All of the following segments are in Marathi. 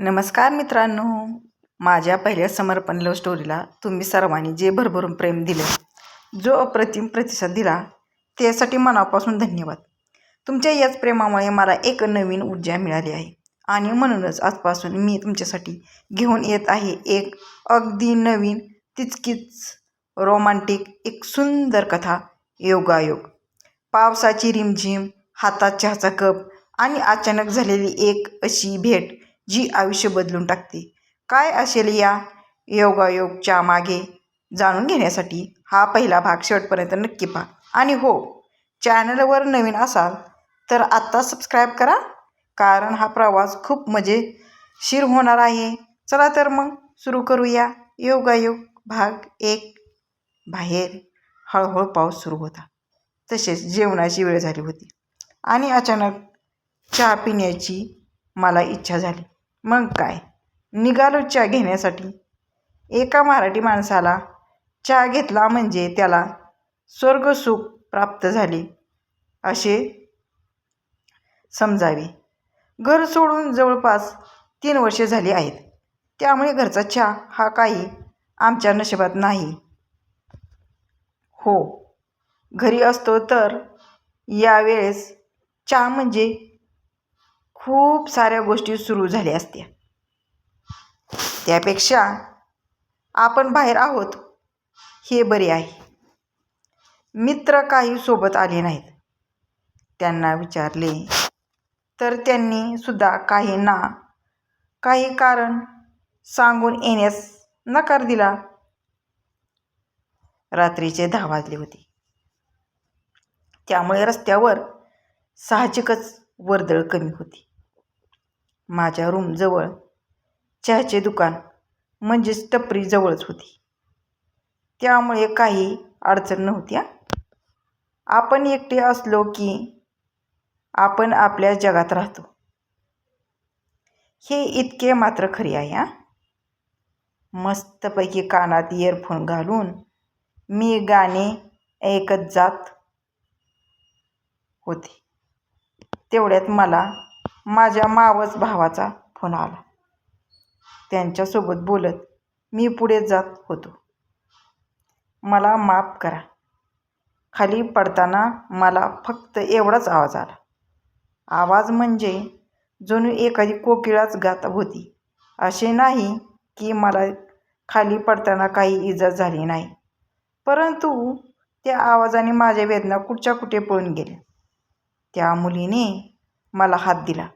नमस्कार मित्रांनो, माझ्या पहिल्या समर्पण लव्ह स्टोरीला तुम्ही सर्वांनी जे भरभरून प्रेम दिले, जो अप्रतिम प्रतिसाद दिला त्यासाठी मनापासून धन्यवाद. तुमच्या याच प्रेमामुळे मला एक नवीन ऊर्जा मिळाली आहे आणि म्हणूनच आजपासून मी तुमच्यासाठी घेऊन येत आहे एक अगदी नवीन, तितकीच रोमांटिक, एक सुंदर कथा. योगायोग. पावसाची रिमझिम, हातात चहाचा कप आणि अचानक झालेली एक अशी भेट जी आयुष्य बदलून टाकते. काय असेल या योगायोगच्या मागे जाणून घेण्यासाठी हा पहिला भाग शेवटपर्यंत नक्की पहा. आणि हो, चॅनलवर नवीन असाल तर आत्ता सबस्क्राईब करा, कारण हा प्रवास खूप मजेशीर होणार आहे. चला तर मग सुरू करूया. योगायोग भाग 1. बाहेर हळूहळू पाऊस सुरू होता. तसेच जेवणाची वेळ झाली होती आणि अचानक चहा पिण्याची मला इच्छा झाली. मग काय, निघालो चहा घेण्यासाठी. एका मराठी माणसाला चहा घेतला म्हणजे त्याला स्वर्गसुख प्राप्त झाले असे समजावे. घर सोडून जवळपास 3 वर्षे झाली आहेत, त्यामुळे घरचा चहा हा काही आमच्या नशिबात नाही. हो, घरी असतो तर यावेळेस चहा म्हणजे खूप साऱ्या गोष्टी सुरू झाल्या असत्या. त्यापेक्षा आपण बाहेर आहोत हे बरे आहे. मित्र काही सोबत आले नाहीत. त्यांना विचारले तर त्यांनी सुद्धा काही कारण सांगून येण्यास नकार दिला. रात्रीचे 10 वाजले होते, त्यामुळे रस्त्यावर साहजिकच वर्दळ कमी होती. माझ्या रूमजवळ चहाचे दुकान म्हणजेच टपरी जवळच होती, त्यामुळे काही अडचण नव्हती. आपण एकटे असलो की आपण आपल्या जगात राहतो, हे इतके मात्र खरे आहे. मस्तपैकी कानात इयरफोन घालून मी गाणे ऐकत जात होते. तेवढ्यात मला माझ्या मावस भावाचा फोन आला. त्यांच्यासोबत बोलत मी पुढे जात होतो. मला माफ करा. खाली पडताना मला फक्त एवढाच आवाज आला. आवाज म्हणजे जणू एखादी कोकिळाच गात होती. असे नाही की मला खाली पडताना काही इजा झाली नाही, परंतु त्या आवाजाने माझ्या वेदना कुठच्या कुठे पळून गेल्या. त्या मुलीने मला हात दिला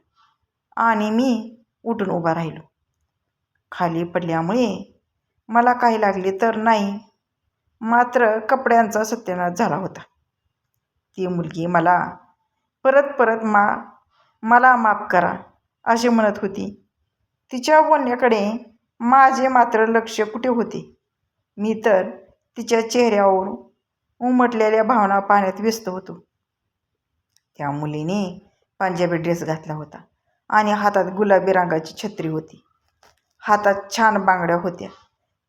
आणि मी उठून उभा राहिलो. खाली पडल्यामुळे मला काही लागले तर नाही, मात्र कपड्यांचा सत्यानाश झाला होता. ती मुलगी मला परत मला माफ करा असे म्हणत होती. तिच्या बोलण्याकडे माझे मात्र लक्ष कुठे होते. मी तर तिच्या चेहऱ्यावर उमटलेल्या भावना पाहण्यात व्यस्त होतो. त्या मुलीने पंजाबी ड्रेस घातला होता आणि हातात गुलाबी रंगाची छत्री होती. हातात छान बांगड्या होत्या.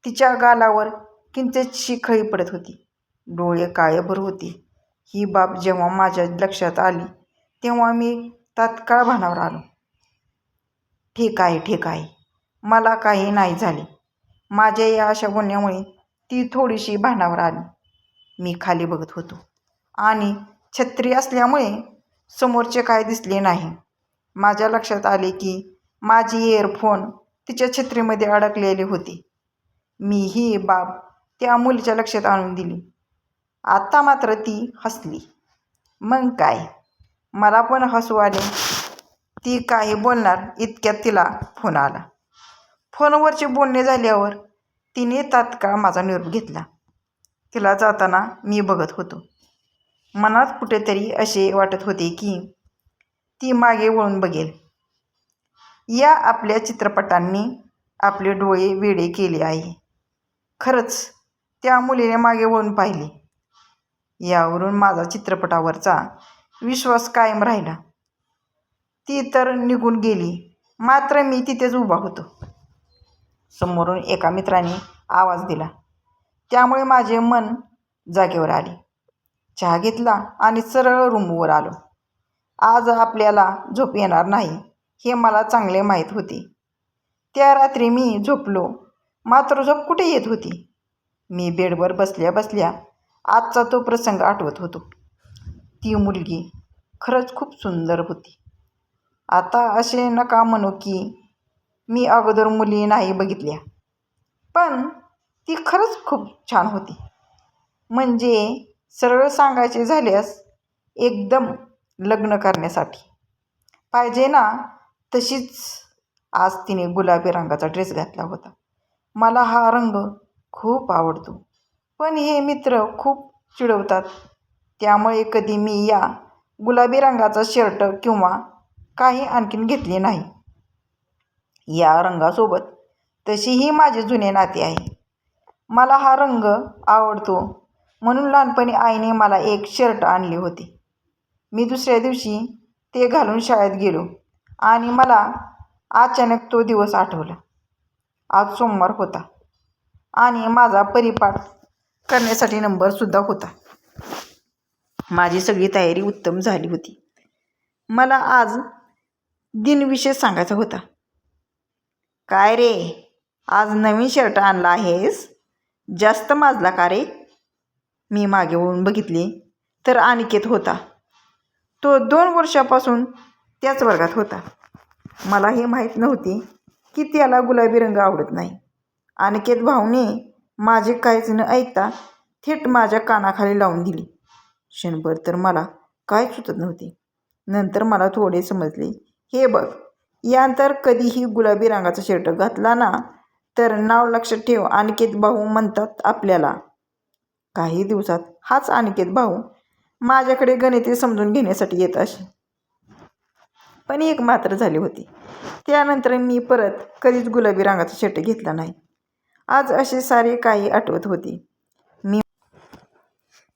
तिच्या गालावर किंचितशी खळी पडत होती. डोळे काळेभोर होते. ही बाब जेव्हा माझ्या लक्षात आली तेव्हा मी तात्काळ भानावर आलो. ठीक आहे, मला काही नाही झाले. माझ्या या अशा बोलण्यामुळे ती थोडीशी भानावर आली. मी खाली बघत होतो आणि छत्री असल्यामुळे समोरचे काय दिसले नाही. माझ्या लक्षात आले की माझी इयरफोन तिच्या छत्रीमध्ये अडकलेले होते. मी ही बाब त्या मुलीच्या लक्षात आणून दिली. आता मात्र ती हसली. मग काय, मला पण हसू आले. ती काही बोलणार इतक्यात तिला फोन आला. फोनवरचे बोलणे झाल्यावर तिने तात्काळ माझा निरोप घेतला. तिला जाताना मी बघत होतो. मनात कुठेतरी असे वाटत होते की ती मागे वळून बघेल. या आपल्या चित्रपटांनी आपले डोळे वेडे केले आहे. खरंच त्या मुलीने मागे वळून पाहिले. यावरून माझा चित्रपटावरचा विश्वास कायम राहिला. ती तर निघून गेली, मात्र मी तिथेच उभा होतो. समोरून एका मित्राने आवाज दिला, त्यामुळे माझे मन जागेवर आले. चहा घेतला आणि सरळ रूमवर आलो. आज आपल्याला झोप येणार नाही हे मला चांगले माहीत होते. त्या रात्री मी झोपलो, मात्र झोप कुठे येत होती. मी बेडवर बसल्या बसल्या आजचा तो प्रसंग आठवत होतो. ती मुलगी खरंच खूप सुंदर होती. आता असे नका म्हणू की मी अगोदर मुली नाही बघितल्या, पण ती खरंच खूप छान होती. म्हणजे सरळ सांगायचे झाल्यास एकदम लग्न करण्यासाठी पाहिजे ना तशीच. आज तिने गुलाबी रंगाचा ड्रेस घातला होता. मला हा रंग खूप आवडतो, पण हे मित्र खूप चिडवतात, त्यामुळे कधी मी या गुलाबी रंगाचा शर्ट किंवा काही आणखीन घेतले नाही. या रंगासोबत तशीही माझे जुने नाते आहे. मला हा रंग आवडतो म्हणून लहानपणी आईने मला एक शर्ट आणले होते. मी दुसऱ्या दिवशी ते घालून शाळेत गेलो आणि मला अचानक तो दिवस आठवला. आज सोमवार होता आणि माझा परिपाठ करण्यासाठी नंबरसुद्धा होता. माझी सगळी तयारी उत्तम झाली होती. मला आज दिनविशेष सांगायचा होता. काय रे, आज नवीन शर्ट आणला आहेस? जास्त माजला का रे? मी मागे वळून बघितले तर अनिकेत होता. तो 2 वर्षापासून त्याच वर्गात होता. मला हे माहीत नव्हते की त्याला गुलाबी रंग आवडत नाही. अनिकेत भाऊने माझे काहीच न ऐकता थेट माझ्या कानाखाली लावून दिली. क्षणभर तर मला काहीच सुचत नव्हते. नंतर मला थोडे समजले. हे बघ, यानंतर कधीही गुलाबी रंगाचा शर्ट घातला ना तर नाव लक्षात ठेव, अनिकेत भाऊ म्हणतात आपल्याला. काही दिवसात हाच अनिकेत भाऊ माझ्याकडे गणिते समजून घेण्यासाठी येत असे. पण एक मात्र झाले होते. त्यानंतर मी परत कधीच गुलाबी रंगाचा शर्ट घेतला नाही. आज असे सारे काही आठवत होते.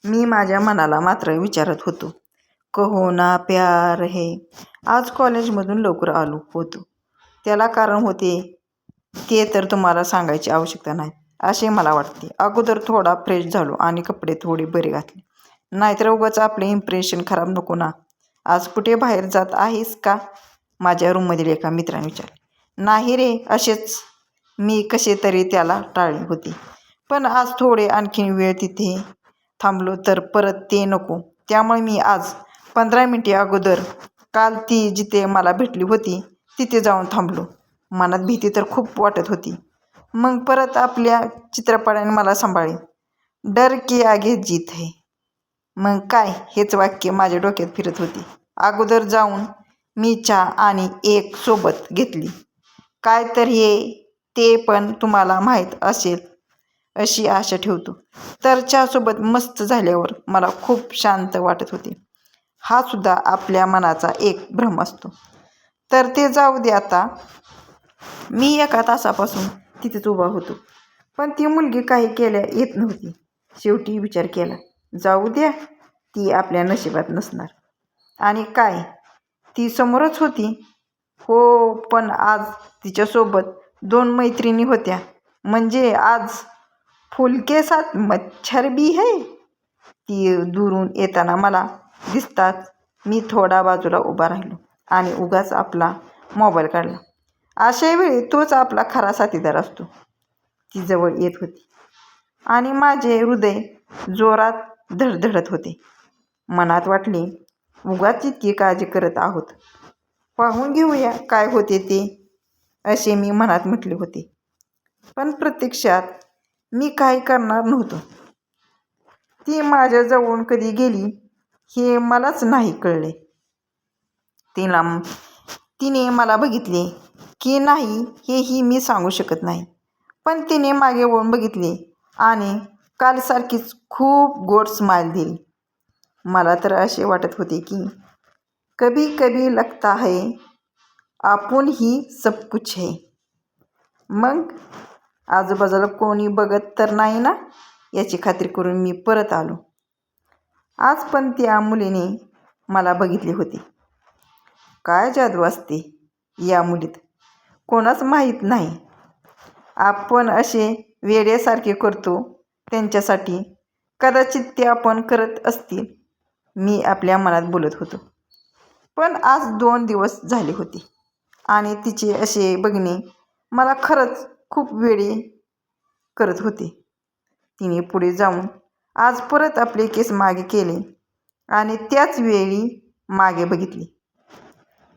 मी माझ्या मनाला मात्र विचारत होतो, कहो ना प्यार है. आज कॉलेजमधून लवकर आलो होतो. त्याला कारण होते, ते तर तुम्हाला सांगायची आवश्यकता नाही असे मला वाटते. अगोदर थोडा फ्रेश झालो आणि कपडे थोडे बरे घातले, नाहीतर उगाच आपले इम्प्रेशन खराब नको ना. आज कुठे बाहेर जात आहेस का? माझ्या रूममधील एका मित्राने विचारले. नाही रे, असेच. मी कसे तरी त्याला टाळले होते, पण आज थोडे आणखीन वेळ तिथे थांबलो तर परत ते नको. त्यामुळे मी आज 15 मिनिटे अगोदर काल ती जिथे मला भेटली होती तिथे जाऊन थांबलो. मनात भीती तर खूप वाटत होती. मग परत आपल्या चित्रपटाने मला सांभाळले. डर के आगे जीत है. मग काय, हेच वाक्य माझ्या डोक्यात फिरत होते. अगोदर जाऊन मी चहा आणि एक सोबत घेतली. काय तर ते पण तुम्हाला माहीत असेल अशी आशा ठेवतो. तर चहासोबत मस्त झाल्यावर मला खूप शांत वाटत होते. हा सुद्धा आपल्या मनाचा एक भ्रम असतो. तर ते जाऊ दे आता. मी एका तासापासून तिथेच उभा होतो, पण ती मुलगी काही केल्या येत नव्हती. शेवटी विचार केला, जाऊ द्या, ती आपल्या नशिबात नसणार. आणि काय, ती समोरच होती. हो, पण आज तिच्यासोबत 2 मैत्रिणी होत्या. म्हणजे आज फुलके साथ मच्छर भी है. ती दुरून येताना मला दिसताच मी थोडा बाजूला उभा राहिलो आणि उगाच आपला मोबाईल काढला. अशा वेळी तोच आपला खरा साथीदार असतो. ती जवळ येत होती आणि माझे हृदय जोरात धडधडत होते. मनात वाटले, उगाच इतकी काळजी करत आहोत, पाहून घेऊया काय होते ते, असे मी मनात म्हटले होते. पण प्रत्यक्षात मी काही करणार नव्हतो. ती माझ्या जवळून कधी गेली हे मलाच नाही कळले. तिने मला बघितले की नाही हेही मी सांगू शकत नाही, पण तिने मागे वळून बघितले आणि कालसारखीच खूप गोड स्माईल दिली. मला तर असे वाटत होते की कभी कभी लगता है आपण ही सब कुछ है. मग आजूबाजूला कोणी बघत तर नाही ना याची खात्री करून मी परत आलो. आज पण त्या मुलीने मला बघितले होते. काय जादू असते या मुलीत, कोणाच माहीत नाही. आपण असे वेड्यासारखे करतो त्यांच्यासाठी, कदाचित ते आपण करत असतील, मी आपल्या मनात बोलत होतो. पण आज 2 दिवस झाले होते आणि तिचे असे बघणे मला खरंच खूप वेडी करत होते. तिने पुढे जाऊन आज परत आपले केस मागे केले आणि त्याच वेळी मागे बघितले.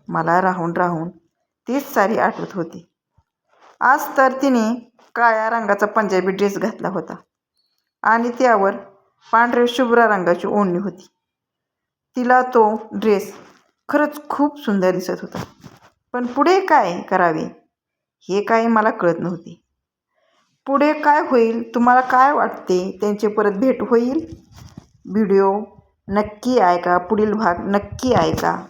मला राहून राहून तीच सारी आठवत होती. आज तर तिने काळ्या रंगाचा पंजाबी ड्रेस घातला होता आणि त्यावर पांढऱ्या शुभ्र रंगाची ओढणी होती. तिला तो ड्रेस खरंच खूप सुंदर दिसत होता. पण पुढे काय करावे हे काही मला कळत नव्हते. पुढे काय होईल, तुम्हाला काय वाटते? त्यांची परत भेट होईल? व्हिडिओ नक्की ऐका, पुढील भाग नक्की ऐका.